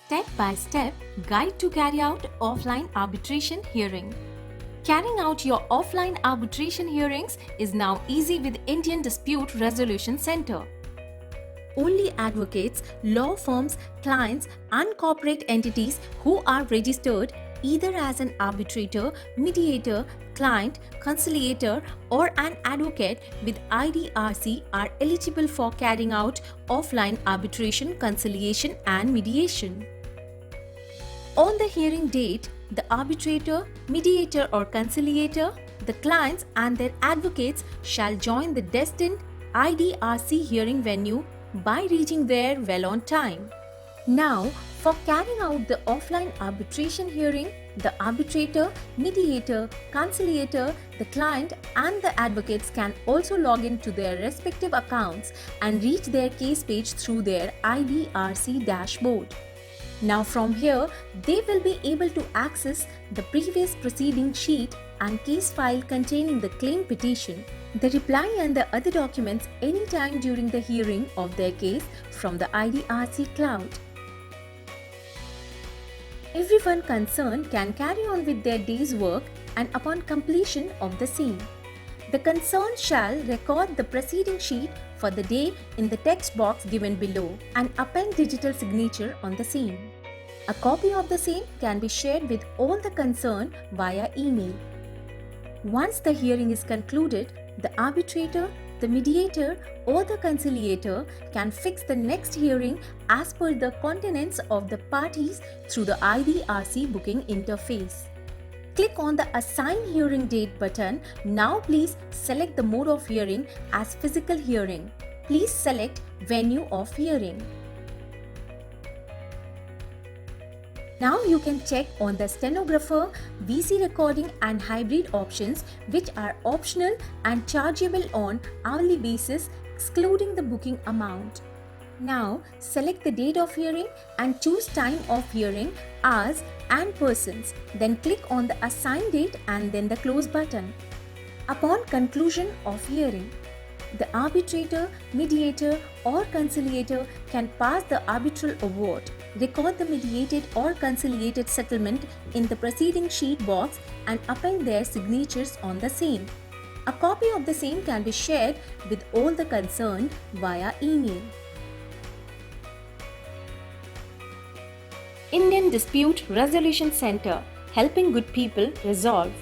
Step-by-step guide to carry out offline arbitration hearing. Carrying out your offline arbitration hearings is now easy with Indian Dispute Resolution Center. Only advocates, law firms, clients and corporate entities who are registered either as an arbitrator, mediator, client, conciliator or an advocate with IDRC are eligible for carrying out offline arbitration, conciliation and mediation. On the hearing date, the arbitrator, mediator or conciliator, the clients and their advocates shall join the destined IDRC hearing venue by reaching there well on time. Now, for carrying out the offline arbitration hearing, the arbitrator, mediator, conciliator, the client and the advocates can also log in to their respective accounts and reach their case page through their IDRC dashboard. Now from here, they will be able to access the previous proceeding sheet and case file containing the claim petition, the reply and the other documents anytime during the hearing of their case from the IDRC cloud. Everyone concerned can carry on with their day's work and upon completion of the same. The concerned shall record the proceeding sheet for the day in the text box given below and append digital signature on the same. A copy of the same can be shared with all the concerned via email. Once the hearing is concluded, the arbitrator, the mediator or the conciliator can fix the next hearing as per the continence of the parties through the IDRC booking interface. Click on the Assign Hearing Date button. Now please select the mode of hearing as physical hearing. Please select Venue of Hearing. Now you can check on the stenographer, VC recording and hybrid options which are optional and chargeable on hourly basis excluding the booking amount. Now select the date of hearing and choose time of hearing, hours and persons. Then click on the Assign Date and then the Close button. Upon conclusion of hearing, the arbitrator, mediator or conciliator can pass the arbitral award, record the mediated or conciliated settlement in the proceeding sheet box and append their signatures on the same. A copy of the same can be shared with all the concerned via email. Indian Dispute Resolution Center, helping good people resolve.